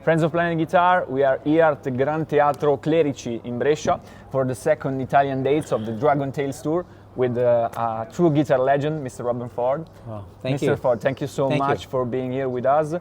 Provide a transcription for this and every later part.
Friends of Planet Guitar, we are here at the Gran Teatro Clerici in Brescia for the second Italian dates of the Dragon Tales Tour with a true guitar legend, Mr. Robben Ford. Oh, thank you. Mr. Ford, thank you so much for being here with us.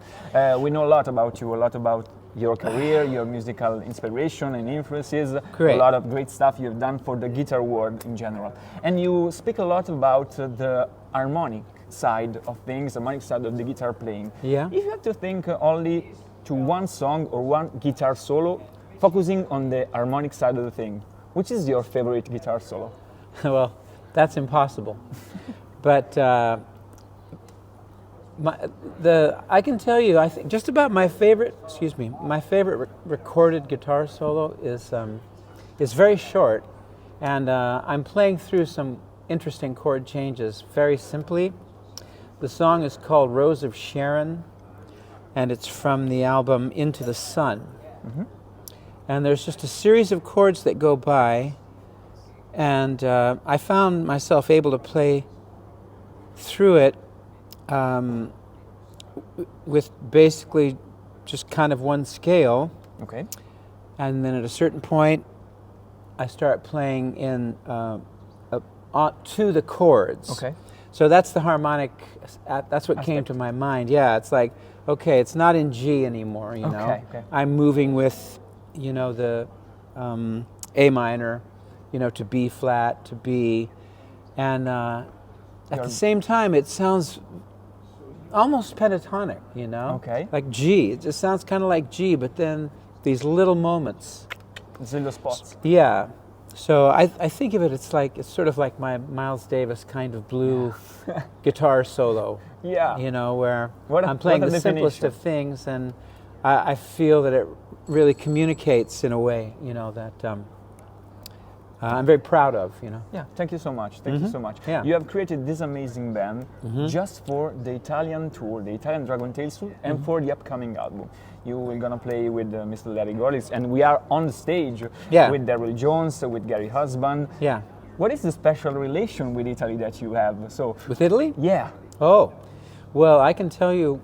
We know a lot about you, a lot about your career, your musical inspiration and influences, Great. A lot of great stuff you've done for the guitar world in general. And you speak a lot about the harmonic side of things, harmonic side of the guitar playing. Yeah. If you had to think only to one song or one guitar solo, focusing on the harmonic side of the thing, which is your favorite guitar solo? Well, that's impossible. But I can tell you, I think just about my favorite. My favorite recorded guitar solo is very short, and I'm playing through some interesting chord changes very simply. The song is called "Rose of Sharon," and it's from the album Into the Sun. Mm-hmm. And there's just a series of chords that go by, and I found myself able to play through it with basically just kind of one scale. Okay. And then at a certain point, I start playing in to the chords. Okay. So that's the harmonic, that's what Aspect. came to my mind. Yeah, it's like, okay, it's not in G anymore, you know. Okay. I'm moving with, the A minor, to B flat, to B. And at the same time, it sounds almost pentatonic, Okay. Like G. It just sounds kind of like G, but then these little moments. These little spots. Yeah. So I think of it, it's sort of like my Miles Davis kind of blue guitar solo. Yeah. Where I'm playing the simplest of things, and I feel that it really communicates in a way, that I'm very proud of, Yeah, thank you so much. Thank you so much. Yeah. You have created this amazing band just for the Italian tour, the Italian Dragon Tales tour, and for the upcoming album. You were gonna play with Mr. Larry Gorlick, and we are on the stage with Daryl Jones, with Gary Husband. Yeah. What is the special relation with Italy that you have? So with Italy? Yeah. Oh, well, I can tell you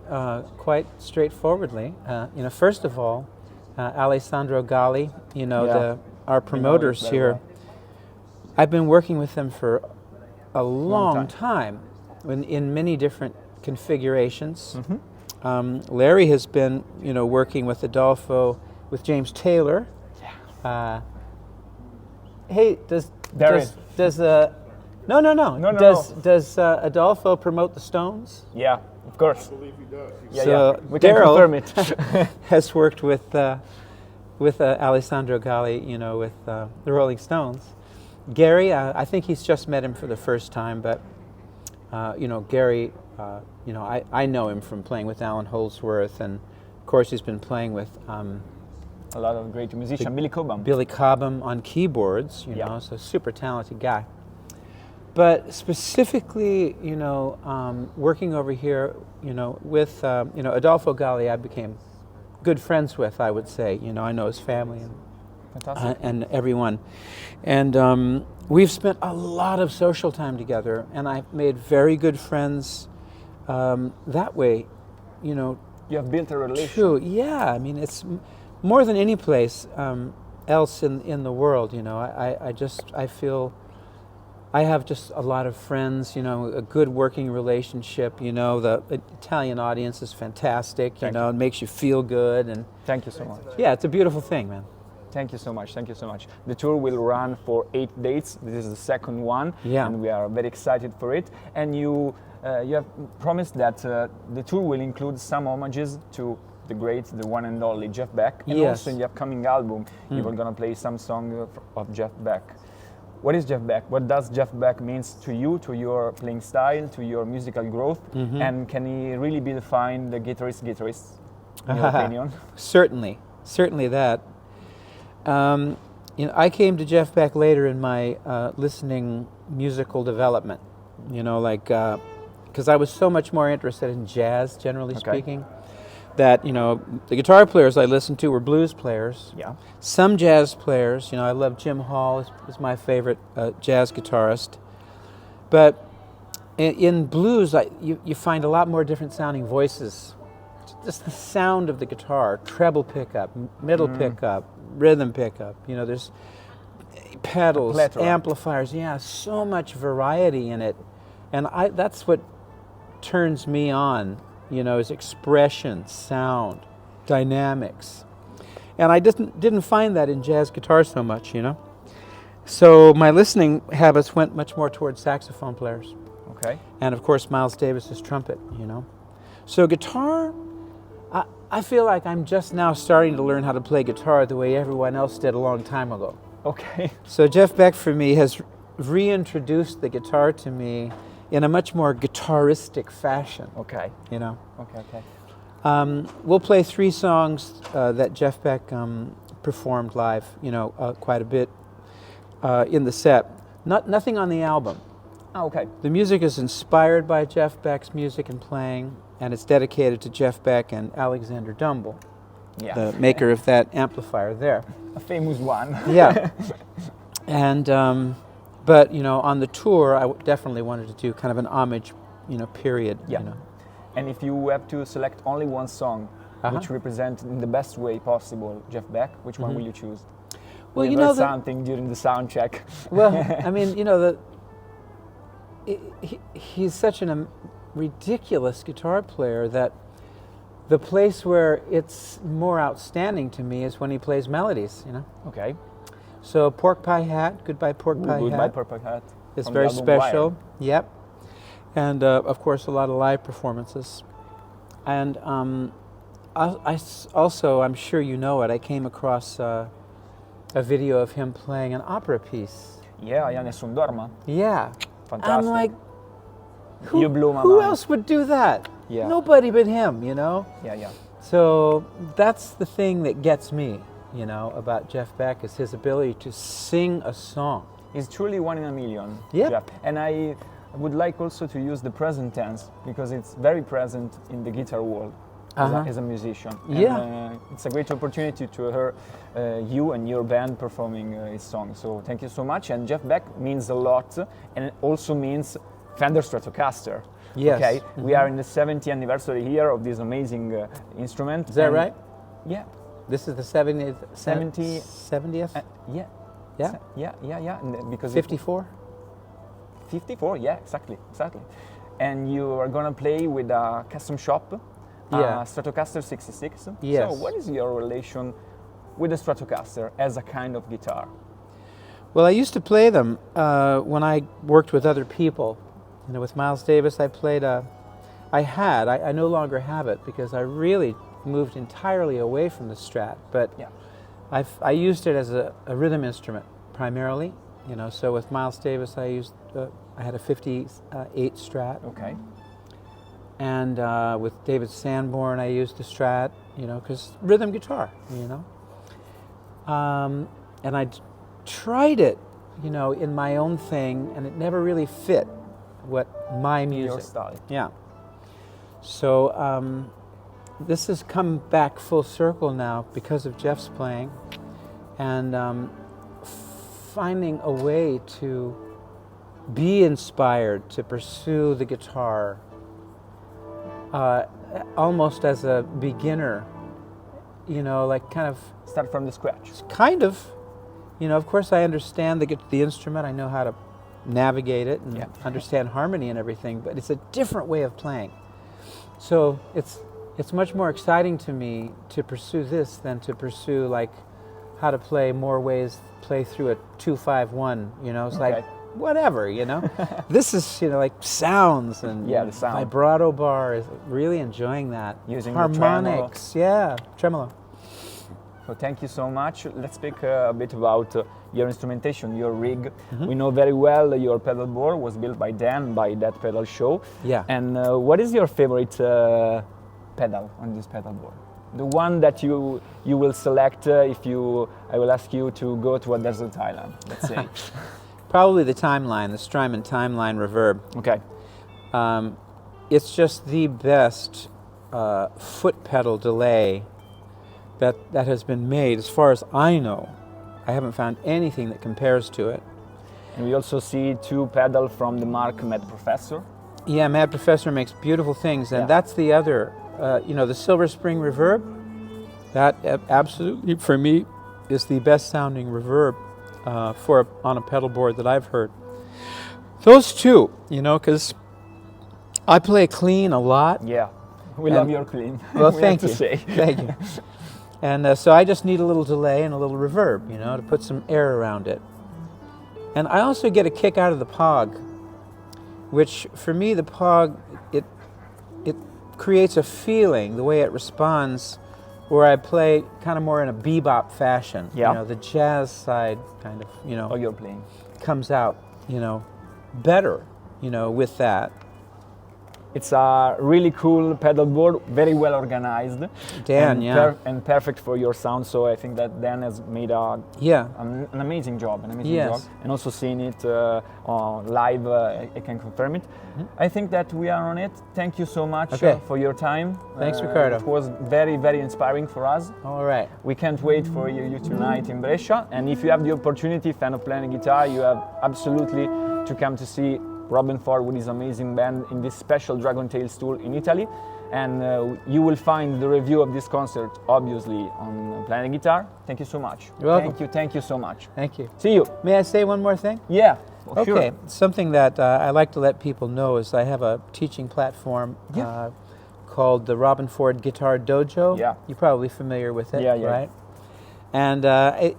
quite straightforwardly. First of all, Alessandro Galli, our promoters here. I've been working with them for a long time in many different configurations. Larry has been, working with Adolfo, with James Taylor. Yeah. Hey, does Adolfo promote the Stones? Yeah, of course. I believe he does. Yeah, we can confirm it. Has worked with Alessandro Galli, with the Rolling Stones. Gary, I think he's just met him for the first time, but Gary, I know him from playing with Alan Holdsworth, and of course he's been playing with a lot of great musicians. Billy Cobham on keyboards, so super talented guy. But specifically, working over here, with Adolfo Galli, I became good friends with. I would say, I know his family and everyone, and we've spent a lot of social time together, and I've made very good friends that way. You have built a relationship. True. Yeah. I mean, it's more than any place else in the world. I feel I have just a lot of friends. A good working relationship. The Italian audience is fantastic. It makes you feel good, and thank you so much. Yeah, it's a beautiful thing, man. Thank you so much. Thank you so much. The tour will run for 8 dates. This is the second one, and we are very excited for it. And you have promised that the tour will include some homages to the great, the one and only Jeff Beck. And also in the upcoming album, you were going to play some song of Jeff Beck. What is Jeff Beck? What does Jeff Beck means to you, to your playing style, to your musical growth? And can he really be defined the guitarist, in your opinion? Certainly that. I came to Jeff Beck later in my listening musical development, because I was so much more interested in jazz, generally speaking, that, the guitar players I listened to were blues players. Yeah. Some jazz players, I love Jim Hall, is my favorite jazz guitarist. But in blues, you find a lot more different sounding voices just the sound of the guitar, treble pickup, middle pickup, rhythm pickup. You know, there's pedals, amplifiers. Yeah, so much variety in it, and that's what turns me on. You know, is expression, sound, dynamics, and I didn't find that in jazz guitar so much. You know, so my listening habits went much more towards saxophone players. Okay. And of course, Miles Davis's trumpet. You know, so guitar. I feel like I'm just now starting to learn how to play guitar the way everyone else did a long time ago. Okay. So Jeff Beck, for me, has reintroduced the guitar to me in a much more guitaristic fashion. Okay. You know? Okay. We'll play 3 songs that Jeff Beck performed live, you know, quite a bit in the set. Nothing on the album. Oh, okay. The music is inspired by Jeff Beck's music and playing, and it's dedicated to Jeff Beck and Alexander Dumble, the maker of that amplifier there. A famous one. Yeah. And, but, you know, on the tour, I definitely wanted to do kind of an homage, you know, period. Yeah. You know. And if you have to select only one song which represents in the best way possible Jeff Beck, which one will you choose? Well, you know something during the sound check. Well, I mean, you know, he's such a ridiculous guitar player that the place where it's more outstanding to me is when he plays melodies, you know. Okay. So Pork Pie Hat, Goodbye Pork Pie Hat. Goodbye Pork Pie Hat. It's very special. Wire. Yep. And of course a lot of live performances. And I also, I'm sure you know it, I came across a video of him playing an opera piece. Yeah, Ja nessun dorma. Yeah. Fantastic. I'm like, you blew my who mind. else would do that? Yeah. Nobody but him, you know? Yeah. So that's the thing that gets me, you know, about Jeff Beck, is his ability to sing a song. He's truly one in a million, Yep. Jeff. And I would like also to use the present tense because it's very present in the guitar world as a musician. Yeah. And, it's a great opportunity to hear you and your band performing his song. So thank you so much. And Jeff Beck means a lot, and it also means Fender Stratocaster. Yes. Okay. We are in the 70th anniversary here of this amazing instrument. Is that right? Yeah. This is the 70th? 70th? Yeah. Yeah. Because 54? 54, yeah, exactly. And you are gonna play with a custom shop, Stratocaster 66. Yes. So what is your relation with the Stratocaster as a kind of guitar? Well, I used to play them when I worked with other people. You know, with Miles Davis, I played I no longer have it because I really moved entirely away from the Strat. But I used it as a rhythm instrument primarily. You know, so with Miles Davis, I had a 58 Strat. Okay. And with David Sanborn, I used the Strat. You know, because rhythm guitar. You know. And I tried it, you know, in my own thing, and it never really fit what my music. Your style. Yeah. So this has come back full circle now because of Jeff's playing, and finding a way to be inspired to pursue the guitar almost as a beginner, you know, like kind of Start from the scratch. Kind of. You know, of course I understand the instrument, I know how to navigate it and understand harmony and everything, but it's a different way of playing. So it's much more exciting to me to pursue this than to pursue like how to play more ways, play through a 2-5-1, you know, it's like whatever, you know. This is, you know, like sounds and the sound. Vibrato bar, is really enjoying that. Using harmonics, tremolo. So thank you so much. Let's speak a bit about your instrumentation, your rig. We know very well your pedalboard was built by Dan, by That Pedal Show. Yeah. And what is your favorite pedal on this pedalboard? The one that you will select if I will ask you to go to a desert island, let's say. Probably the Timeline, the Strymon Timeline Reverb. Okay. It's just the best foot pedal delay that has been made, as far as I know. I haven't found anything that compares to it. And we also see 2 pedals from the mark Mad Professor. Yeah, Mad Professor makes beautiful things, and that's the other the Silver Spring reverb. That absolutely, for me, is the best sounding reverb on a pedal board that I've heard. Those two, because I play clean a lot. Yeah, we love your clean. Well, we thank have you. to say. Thank you. And so I just need a little delay and a little reverb, to put some air around it. And I also get a kick out of the Pog, which for me, the Pog, it creates a feeling, the way it responds, where I play kind of more in a bebop fashion. Yeah. The jazz side kind of, Oh, you're playing. comes out, better, with that. It's a really cool pedal board, very well organized. Dan, and yeah. and perfect for your sound. So I think that Dan has made an amazing job, Yes. And also seeing it on live, I can confirm it. Mm-hmm. I think that we are on it. Thank you so much for your time. Thanks, Ricardo. It was very, very inspiring for us. All right. We can't wait for you tonight in Brescia. And if you have the opportunity, fan of playing guitar, you have absolutely to come to see Robben Ford with his amazing band in this special Dragon Tales tour in Italy. And you will find the review of this concert, obviously, on Playing Guitar. Thank you so much. You're welcome. Thank you so much. Thank you. See you. May I say one more thing? Yeah. Okay. Sure. Something that I like to let people know is I have a teaching platform called the Robben Ford Guitar Dojo. Yeah. You're probably familiar with it, Yeah. right? And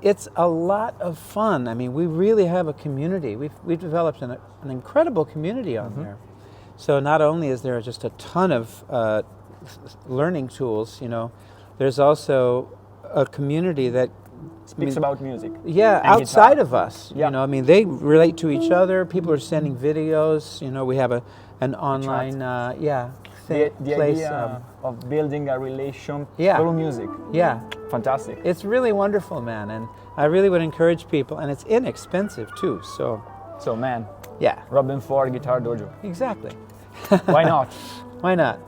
it's a lot of fun. I mean, we really have a community. We've developed an incredible community on there. So not only is there just a ton of learning tools, there's also a community that Speaks about music. Yeah, and outside guitar. of us. Yeah. They relate to each other. People are sending videos. We have an online The place. idea of building a relation Yeah. through music. Yeah. Fantastic. It's really wonderful, man, and I really would encourage people, and it's inexpensive too, So man, yeah. Robben Ford Guitar Dojo. Exactly. Why not? Why not?